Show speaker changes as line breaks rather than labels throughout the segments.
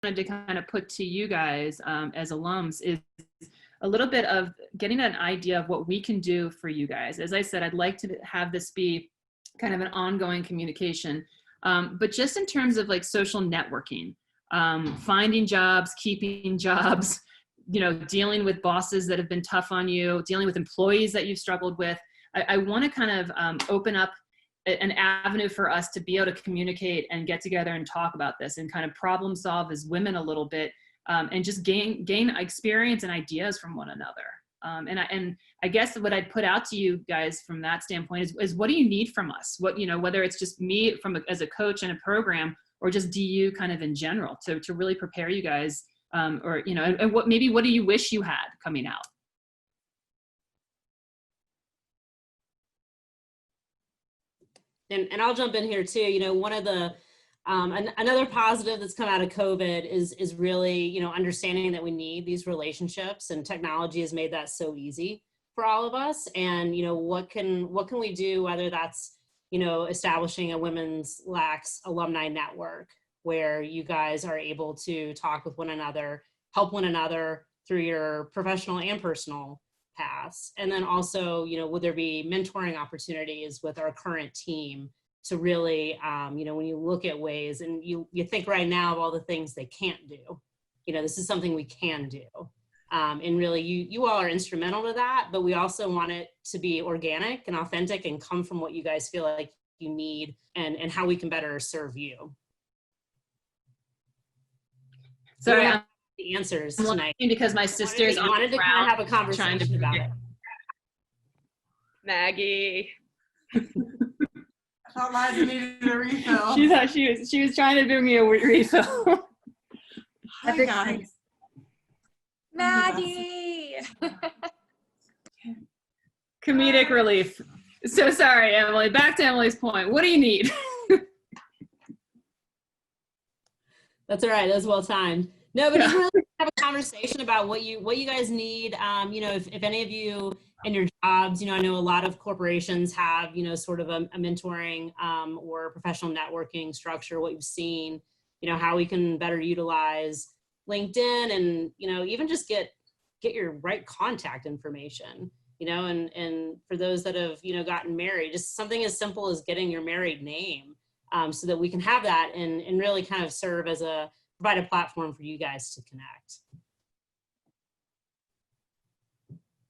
wanted to kind of put to you guys as alums is a little bit of getting an idea of what we can do for you guys. As I said, I'd like to have this be kind of an ongoing communication, but just in terms of like social networking, finding jobs, keeping jobs, you know, dealing with bosses that have been tough on you, dealing with employees that you've struggled with. I want to kind of open up an avenue for us to be able to communicate and get together and talk about this and kind of problem solve as women a little bit, and just gain experience and ideas from one another. And I guess what I'd put out to you guys from that standpoint is what do you need from us? What, you know, whether it's just me as a coach in a program or just DU kind of in general to really prepare you guys, or, you know, and what do you wish you had coming out?
And I'll jump in here too. You know, one of the, another positive that's come out of COVID is really, you know, understanding that we need these relationships, and technology has made that so easy for all of us. And, you know, what can we do, whether that's, you know, establishing a WLax alumni network where you guys are able to talk with one another, help one another through your professional and personal paths. And then also, you know, would there be mentoring opportunities with our current team to really, you know, when you look at ways and you think right now of all the things they can't do, you know, this is something we can do. And really you all are instrumental to that, but we also want it to be organic and authentic and come from what you guys feel like you need and how we can better serve you. Sorry, the answers tonight
because my sisters
wanted to kind of have a conversation about it.
Maggie.
I thought Liza needed a refill.
She thought she was trying to do me a refill.
Hi guys.
Maggie.
Comedic relief. So sorry, Emily. Back to Emily's point. What do you need?
That's all right. That was well timed. No, but just really have a conversation about what you guys need. You know, if any of you in your jobs, you know, I know a lot of corporations have, you know, sort of a mentoring or professional networking structure, what you've seen, you know, how we can better utilize LinkedIn and, you know, even just get your right contact information, you know, and for those that have, you know, gotten married, just something as simple as getting your married name. So that we can have that and really kind of serve as provide a platform for you guys to connect.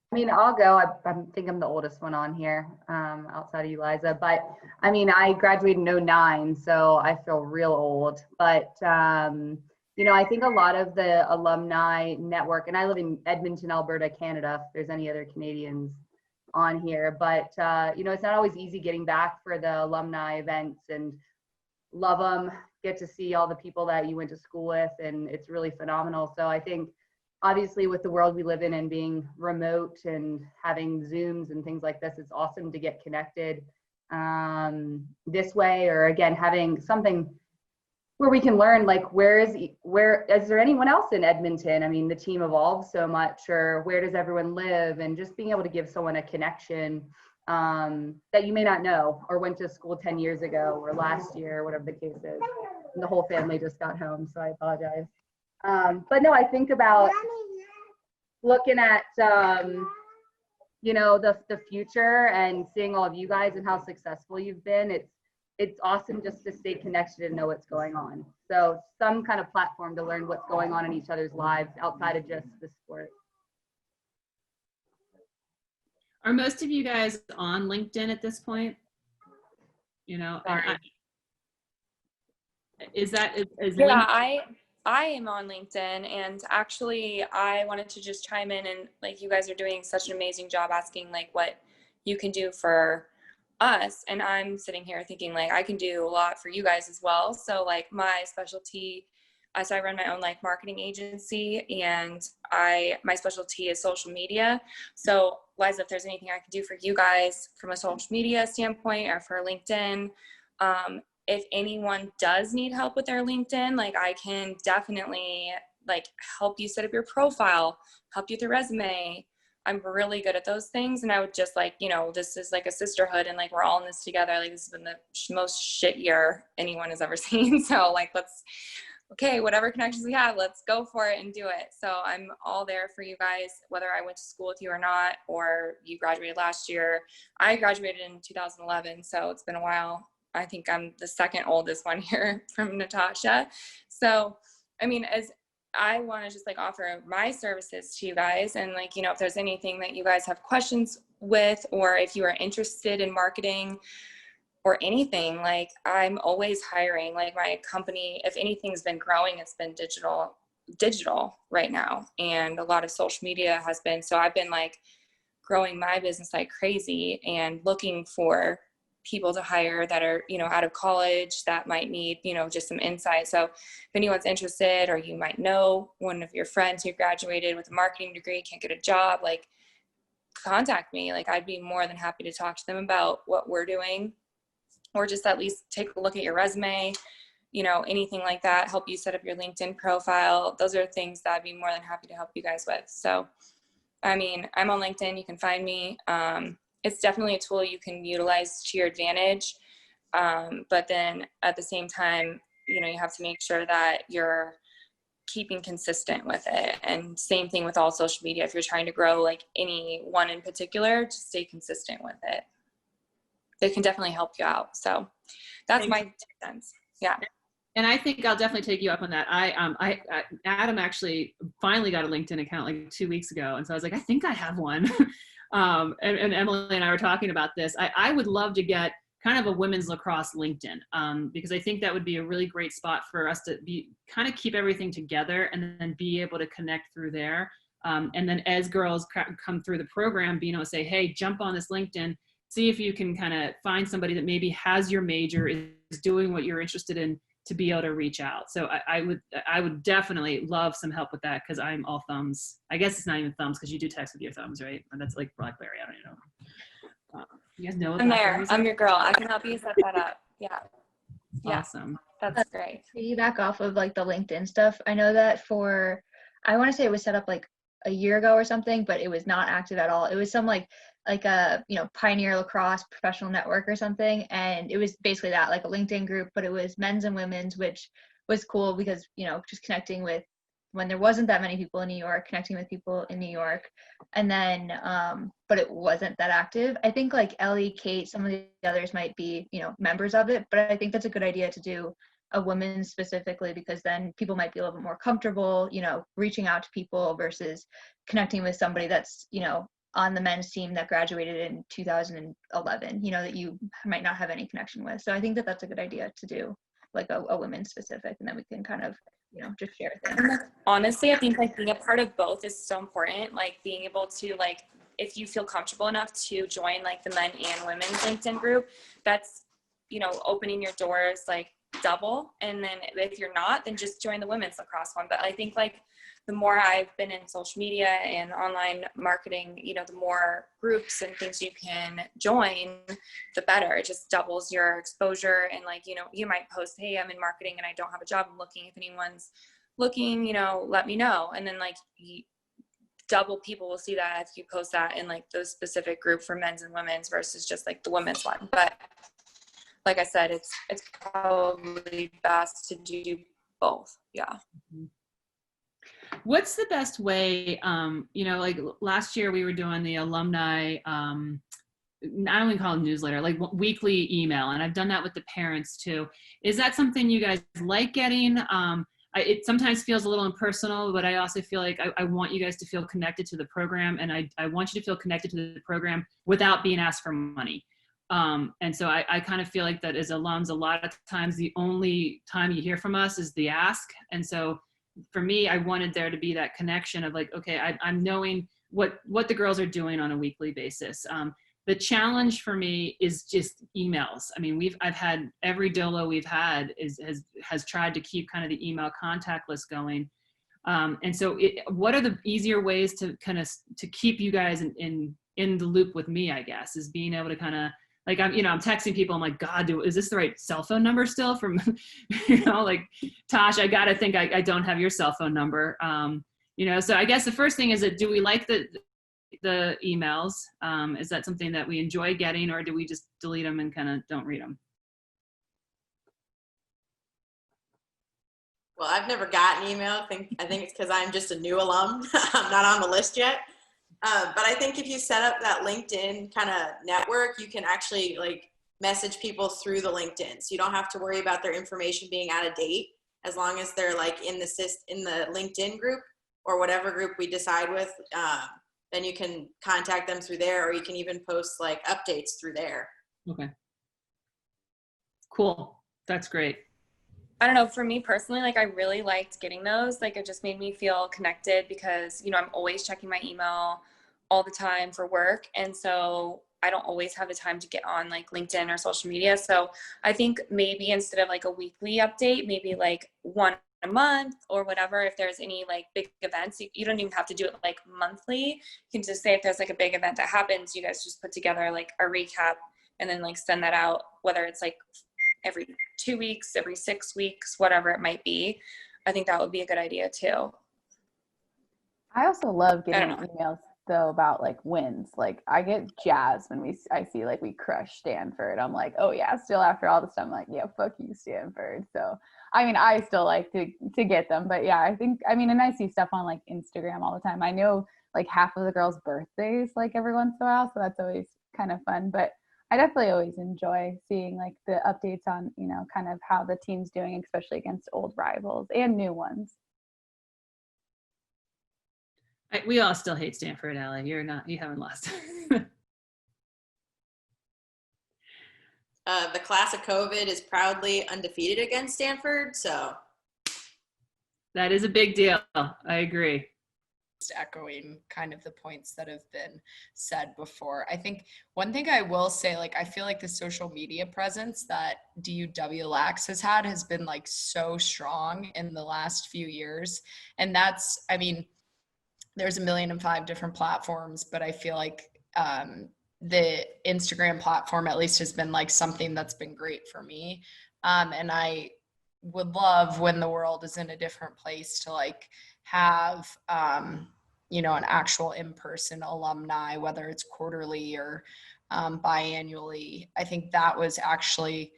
I mean, I'll go. I think I'm the oldest one on here, outside of you, Liza. But I mean, I graduated in '09, so I feel real old. But you know, I think a lot of the alumni network, and I live in Edmonton, Alberta, Canada, if there's any other Canadians on here, but you know, it's not always easy getting back for the alumni events, and love them, get to see all the people that you went to school with, and it's really phenomenal. So I think obviously with the world we live in and being remote and having Zooms and things like this, it's awesome to get connected this way, or again, having something where we can learn, like where is there anyone else in Edmonton? I mean, the team evolves so much, or where does everyone live? And just being able to give someone a connection that you may not know, or went to school 10 years ago or last year, whatever the case is. And the whole family just got home, so I apologize. But no, I think about looking at, you know, the future and seeing all of you guys and how successful you've been. It's awesome just to stay connected and know what's going on. So some kind of platform to learn what's going on in each other's lives outside of just the sport.
Are most of you guys on LinkedIn at this point? You know, is
yeah, I am on LinkedIn, and actually I wanted to just chime in, and like you guys are doing such an amazing job asking like what you can do for us, and I'm sitting here thinking like I can do a lot for you guys as well. So like my specialty, so I run my own like marketing agency, and my specialty is social media. So Liza, if there's anything I can do for you guys from a social media standpoint or for LinkedIn, if anyone does need help with their LinkedIn, like I can definitely like help you set up your profile, help you with your resume. I'm really good at those things. And I would just like, you know, this is like a sisterhood, and like we're all in this together. Like this has been the most shit year anyone has ever seen. So like okay, whatever connections we have, let's go for it and do it. So I'm all there for you guys, whether I went to school with you or not, or you graduated last year. I graduated in 2011, so it's been a while. I think I'm the second oldest one here from Natasha. So, I mean, as I want to just like offer my services to you guys, and like, you know, if there's anything that you guys have questions with, or if you are interested in marketing or anything, like I'm always hiring. Like my company, if anything's been growing, it's been digital right now. And a lot of social media has been, so I've been like growing my business like crazy and looking for people to hire that are, you know, out of college that might need, you know, just some insight. So if anyone's interested, or you might know one of your friends who graduated with a marketing degree, can't get a job, like contact me. Like I'd be more than happy to talk to them about what we're doing, or just at least take a look at your resume, you know, anything like that, help you set up your LinkedIn profile. Those are things that I'd be more than happy to help you guys with. So, I mean, I'm on LinkedIn, you can find me. It's definitely a tool you can utilize to your advantage. But then at the same time, you know, you have to make sure that you're keeping consistent with it. And same thing with all social media. If you're trying to grow like any one in particular, just stay consistent with it. It can definitely help you out. So that's my 2 cents. Yeah.
And I think I'll definitely take you up on that. Adam actually finally got a LinkedIn account like 2 weeks ago. And so I was like, I think I have one. And Emily and I were talking about this. I would love to get kind of a women's lacrosse LinkedIn, because I think that would be a really great spot for us to be kind of keep everything together and then be able to connect through there. And then as girls come through the program, being able to say, hey, jump on this LinkedIn, see if you can kind of find somebody that maybe has your major, is doing what you're interested in, to be able to reach out. So I would definitely love some help with that, because I'm all thumbs. I guess it's not even thumbs, because you do text with your thumbs, right? And that's like BlackBerry. I don't even know. You guys know what
I'm there.
BlackBerries
I'm
are?
your girl. I can help you set that up. Yeah. Yeah.
Awesome.
That's great.
Piggyback off of like the LinkedIn stuff. I know that I want to say it was set up like a year ago or something, but it was not active at all. It was some like a, you know, Pioneer Lacrosse professional network or something. And it was basically that, like a LinkedIn group, but it was men's and women's, which was cool because, you know, just connecting with, when there wasn't that many people in New York, connecting with people in New York. And then, but it wasn't that active. I think like Ellie, Kate, some of the others might be, you know, members of it, but I think that's a good idea to do a women specifically, because then people might be a little bit more comfortable, you know, reaching out to people versus connecting with somebody that's, you know, on the men's team that graduated in 2011, you know, that you might not have any connection with. So I think that that's a good idea to do, like a women specific, and then we can kind of, you know, just share things.
Honestly, I think like being a part of both is so important. Like being able to, like, if you feel comfortable enough to join like the men and women's LinkedIn group, that's, you know, opening your doors like double. And then if you're not, then just join the women's lacrosse one. But I think like the more I've been in social media and online marketing, you know, the more groups and things you can join, the better. It just doubles your exposure. And like, you know, you might post, hey, I'm in marketing and I don't have a job, I'm looking. If anyone's looking, you know, let me know. And then like double people will see that if you post that in like the specific group for men's and women's versus just like the women's one. But like I said, it's probably best to do both. Yeah.
What's the best way, you know, like last year we were doing the alumni, I don't even call it newsletter, like weekly email, and I've done that with the parents too. Is that something you guys like getting? It sometimes feels a little impersonal, but I also feel like I want you guys to feel connected to the program, and I want you to feel connected to the program without being asked for money. And so I kind of feel like that as alums, a lot of times the only time you hear from us is the ask. And so for me, I wanted there to be that connection of like, okay, I'm knowing what the girls are doing on a weekly basis. The challenge for me is just emails. I mean, I've had every dolo we've had has tried to keep kind of the email contact list going. And so what are the easier ways to kind of to keep you guys in the loop with me, I guess, is being able to kind of, like, I'm texting people. I'm like, God, is this the right cell phone number still from, you know, like, Tosh, I got to think I don't have your cell phone number. You know, so I guess the first thing is that, do we like the emails? Is that something that we enjoy getting, or do we just delete them and kind of don't read them?
Well, I've never gotten email. I think it's because I'm just a new alum. I'm not on the list yet. But I think if you set up that LinkedIn kind of network, you can actually like message people through the LinkedIn. So you don't have to worry about their information being out of date as long as they're like in the LinkedIn group or whatever group we decide with. Then you can contact them through there, or you can even post like updates through there.
Okay. Cool. That's great.
I don't know, for me personally, like I really liked getting those. Like it just made me feel connected because, I'm always checking my email all the time for work. And so I don't always have the time to get on like LinkedIn or social media. So I think maybe instead of like a weekly update, maybe like one a month or whatever, if there's any like big events, you don't even have to do it like monthly. You can just say if there's like a big event that happens, you guys just put together like a recap and then like send that out, whether it's like every 2 weeks, every 6 weeks, whatever it might be. I think that would be a good idea too.
I also love
I
getting
don't know.
emails though about like wins. Like I get jazzed when I see like we crushed Stanford. I'm like, oh yeah, still after all this stuff, I'm like, yeah, fuck you, Stanford. So I mean, I still like to get them, but yeah, and I see stuff on like Instagram all the time. I know like half of the girls' birthdays like every once in a while, so that's always kind of fun. But I definitely always enjoy seeing like the updates on, kind of how the team's doing, especially against old rivals and new ones.
We all still hate Stanford, Allie. You haven't lost.
The class of COVID is proudly undefeated against Stanford. So
That is a big deal. I agree.
Just echoing kind of the points that have been said before. I think one thing I will say, like, I feel like the social media presence that WLax has had has been like so strong in the last few years. And that's, I mean, there's 1,000,005 different platforms, but I feel like the Instagram platform at least has been like something that's been great for me. And I would love when the world is in a different place to like have, an actual in-person alumni, whether it's quarterly or biannually. I think that was actually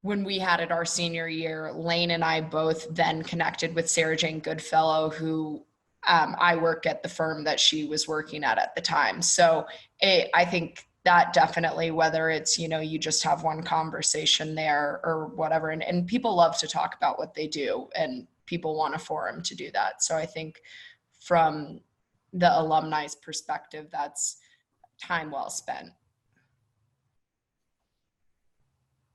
when we had it our senior year. Lane and I both then connected with Sarah Jane Goodfellow, who I work at the firm that she was working at the time. So I think that definitely, whether it's, you just have one conversation there or whatever, and people love to talk about what they do and people want a forum to do that. So I think from the alumni's perspective, that's time well spent.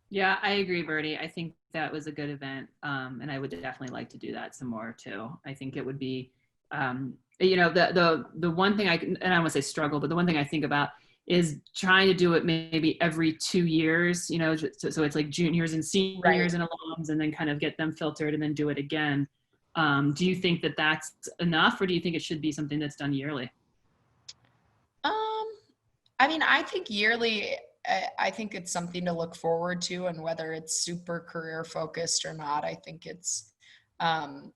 Yeah, I agree, Bertie. I think that was a good event. And I would definitely like to do that some more too. I think it would be, the one thing and I don't want to say struggle, but the one thing I think about is trying to do it maybe every 2 years, so it's like juniors and seniors
Right.
and alums, and then kind of get them filtered and then do it again. Do you think that that's enough, or do you think it should be something that's done yearly?
I mean, I think yearly, I think it's something to look forward to, and whether it's super career focused or not, I think it's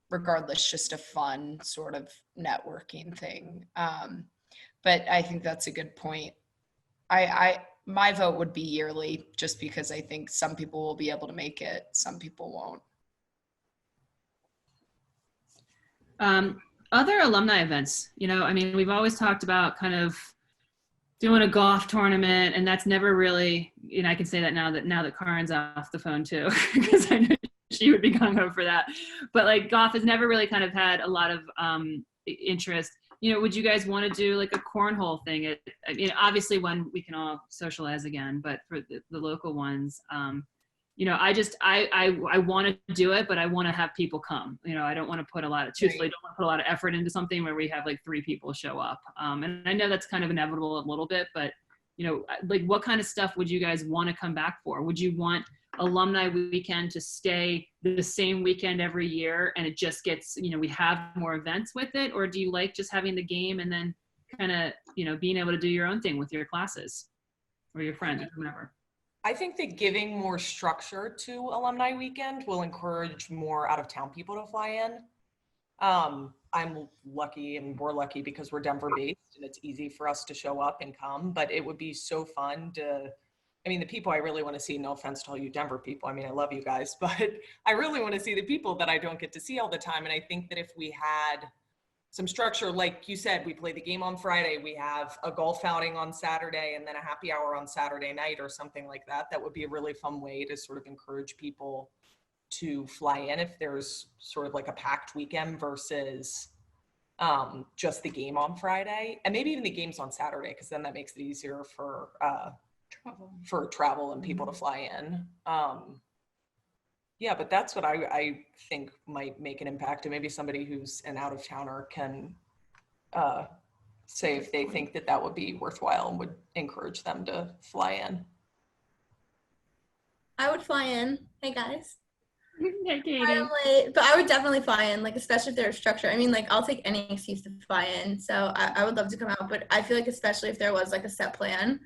regardless, just a fun sort of networking thing. But I think that's a good point. My vote would be yearly, just because I think some people will be able to make it, some people won't.
Other alumni events, we've always talked about kind of doing a golf tournament, and that's never really, I can say that now that Karen's off the phone too, because I know she would be gung ho for that. But like golf has never really kind of had a lot of interest. Would you guys want to do like a cornhole thing? Obviously when we can all socialize again, but for the local ones, I want to do it, but I want to have people come. I don't want to put don't want to put a lot of effort into something where we have like 3 people show up. And I know that's kind of inevitable a little bit, but like what kind of stuff would you guys want to come back for? Would you want alumni weekend to stay the same weekend every year and it just gets, we have more events with it? Or do you like just having the game and then kind of, being able to do your own thing with your classes or your friends or whomever?
I think that giving more structure to Alumni Weekend will encourage more out-of-town people to fly in. I'm lucky, and we're lucky because we're Denver-based, and it's easy for us to show up and come, but it would be so fun to I mean, the people I really want to see, no offense to all you Denver people, I mean, I love you guys, but I really want to see the people that I don't get to see all the time. And I think that if we had some structure, like you said, we play the game on Friday, we have a golf outing on Saturday, and then a happy hour on Saturday night or something like that, that would be a really fun way to sort of encourage people to fly in if there's sort of like a packed weekend versus just the game on Friday, and maybe even the games on Saturday, because then that makes it easier for travel and people to fly in. Yeah, but that's what I think might make an impact, and maybe somebody who's an out of towner can say if they think that that would be worthwhile and would encourage them to fly in.
I would fly in. Hey guys.
Hey, Katie.
I'm late, but I would definitely fly in, like, especially if there's structure. I mean, like, I'll take any excuse to fly in. So I would love to come out, but I feel like especially if there was like a set plan,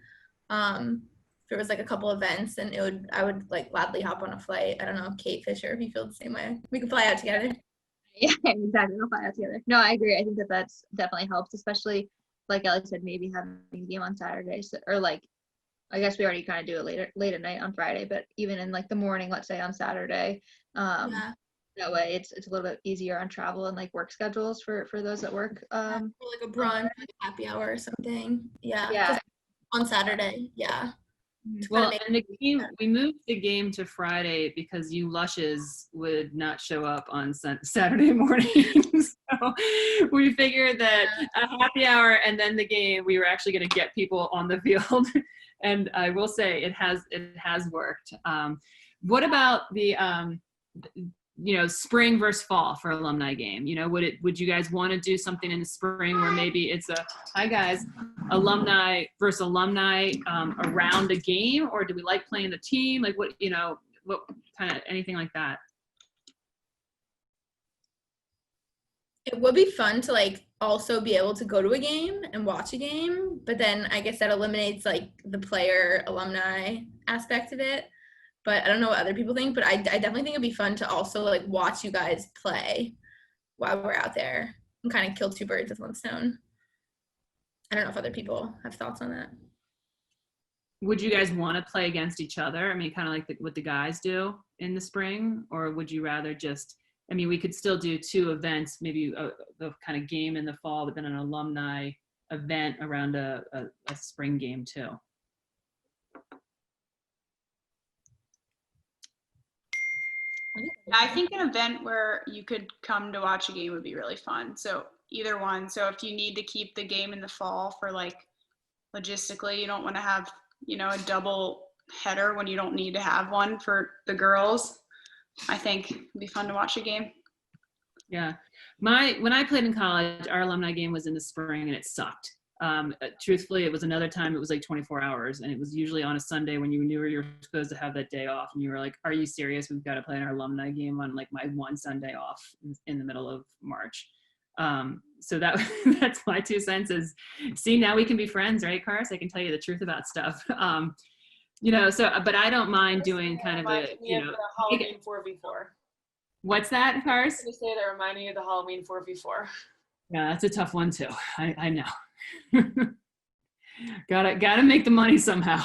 if there was like a couple events, and I would like gladly hop on a flight. I don't know, Kate Fisher, if you feel the same way. We can fly out together.
Yeah, exactly. We'll fly out together. No, I agree. I think that's definitely helps, especially like Ellie said, maybe having a game on Saturday, or like, I guess we already kind of do it late at night on Friday, but even in like the morning, let's say on Saturday,
Yeah.
that way it's a little bit easier on travel and like work schedules for those that work.
Or like a brunch, like a happy hour or something. Yeah.
Yeah.
On Saturday. Yeah.
Well, and the game, we moved the game to Friday because you lushes would not show up on Saturday mornings. So we figured that a happy hour and then the game, we were actually going to get people on the field. And I will say it has worked. What about the spring versus fall for alumni game? Would you guys want to do something in the spring where maybe it's hi guys, alumni versus alumni around a game, or do we like playing the team? Like what kind of anything like that?
It would be fun to like also be able to go to a game and watch a game, but then I guess that eliminates like the player alumni aspect of it. But I don't know what other people think, but I definitely think it'd be fun to also like watch you guys play while we're out there and kind of kill two birds with one stone. I don't know if other people have thoughts on that.
Would you guys want to play against each other? I mean, kind of like what the guys do in the spring, or would you rather just, I mean, we could still do two events, maybe the kind of game in the fall, but then an alumni event around a spring game too.
I think an event where you could come to watch a game would be really fun. So either one. So if you need to keep the game in the fall for like logistically, you don't want to have, a double header when you don't need to have one for the girls. I think it'd be fun to watch a game.
Yeah. When I played in college, our alumni game was in the spring and it sucked. Truthfully, it was another time it was like 24 hours, and it was usually on a Sunday when you knew you were supposed to have that day off, and you were like, are you serious? We've got to play our alumni game on like my one Sunday off in the middle of March. So that's my 2 cents is, see, now we can be friends, right, Karis? I can tell you the truth about stuff. But I don't mind doing kind of a,
Halloween 4v4.
What's that, Karis?
I say that reminding you of the Halloween 4v4.
Yeah, that's a tough one too. I know. gotta make the money somehow.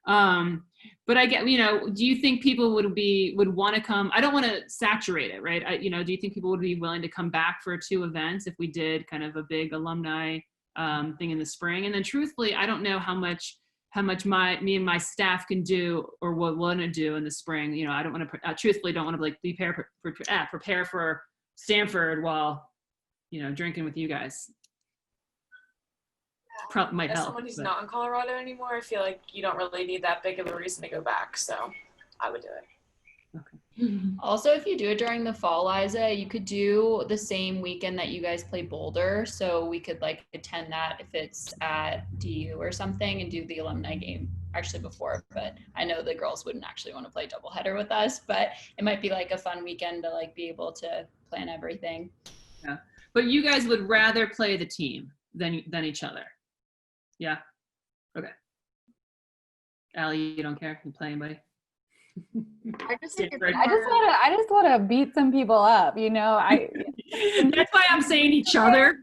But I get, do you think people would want to come? I don't want to saturate it, right? Do you think people would be willing to come back for 2 events if we did kind of a big alumni thing in the spring? And then truthfully, I don't know how much me and my staff can do or will want to do in the spring. I don't want to, truthfully don't want to like prepare for Stanford while, drinking with you guys. Probably might help.
As someone who's not in Colorado anymore, I feel like you don't really need that big of a reason to go back. So I would do it.
Okay.
Also, if you do it during the fall, Liza, you could do the same weekend that you guys play Boulder. So we could like attend that if it's at DU or something and do the alumni game actually before. But I know the girls wouldn't actually want to play doubleheader with us, but it might be like a fun weekend to like be able to plan everything.
Yeah. But you guys would rather play the team than each other. Yeah. Okay. Allie, you don't care? You play anybody?
I just want to beat some people up,
That's why I'm saying each other.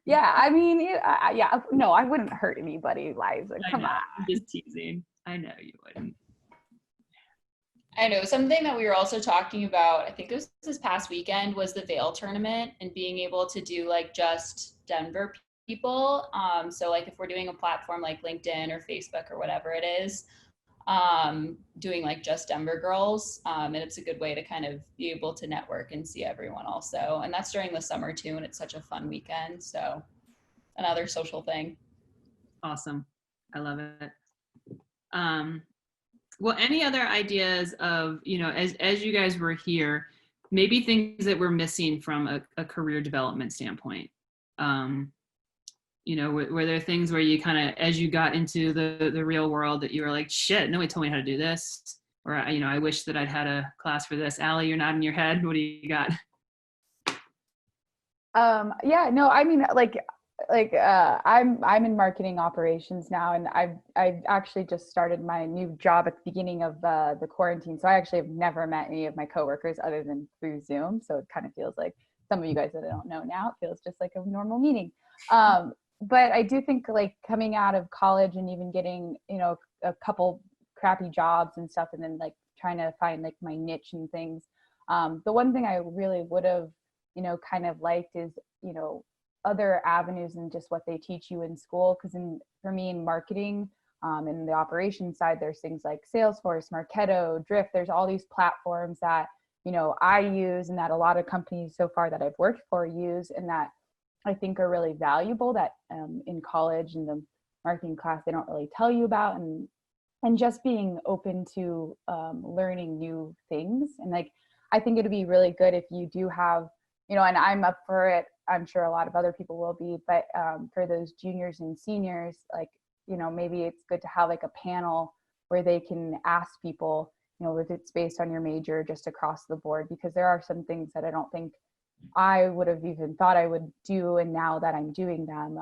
Yeah, I mean, yeah, no, I wouldn't hurt anybody, Liza. Come on.
I'm just teasing. I know you wouldn't.
I know something that we were also talking about, I think it was this past weekend, was the Veil tournament and being able to do like just Denver people. So like if we're doing a platform like LinkedIn or Facebook or whatever it is, doing like just Denver girls. And it's a good way to kind of be able to network and see everyone also. And that's during the summer too. And it's such a fun weekend. So another social thing.
Awesome. I love it. Well, any other ideas of, you know, as you guys were here, maybe things that we're missing from a career development standpoint? You know, were there things where you kind of, as you got into the real world, that you were like, shit, nobody told me how to do this? Or, you know, I wish that I'd had a class for this. Allie, you're nodding your head. What do you got?
Yeah, no, I mean, I'm in marketing operations now, and I've actually just started my new job at the beginning of the quarantine. So I actually have never met any of my coworkers other than through Zoom. So it kind of feels like some of you guys that I don't know now, it feels just like a normal meeting. But I do think like coming out of college and even getting, you know, a couple crappy jobs and stuff, and then like trying to find like my niche and things. The one thing I really would have, you know, kind of liked is, you know, other avenues than just what they teach you in school. Because for me in marketing, in the operations side, there's things like Salesforce, Marketo, Drift. There's all these platforms that, you know, I use and that a lot of companies so far that I've worked for use, and that I think are really valuable that in college and the marketing class they don't really tell you about, and just being open to learning new things. And like I think it'd be really good if you do have, you know, and I'm up for it, I'm sure a lot of other people will be, but for those juniors and seniors, like, you know, maybe it's good to have like a panel where they can ask people, you know, if it's based on your major, just across the board, because there are some things that I don't think I would have even thought I would do, and now that I'm doing them,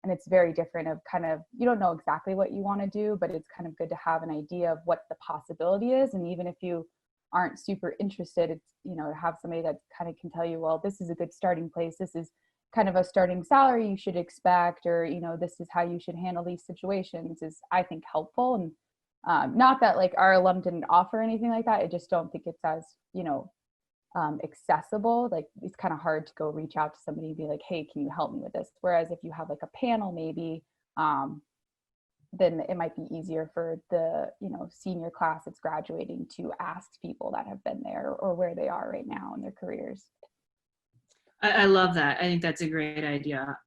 and it's very different of kind of, you don't know exactly what you want to do, but it's kind of good to have an idea of what the possibility is. And even if you aren't super interested, it's, you know, to have somebody that kind of can tell you, well, this is a good starting place, this is kind of a starting salary you should expect, or, you know, this is how you should handle these situations, is I think helpful. And not that like our alum didn't offer anything like that, I just don't think it's as, you know, accessible. Like it's kind of hard to go reach out to somebody and be like, hey, can you help me with this? Whereas if you have like a panel maybe, then it might be easier for the, you know, senior class that's graduating to ask people that have been there or where they are right now in their careers.
I love that. I think that's a great idea.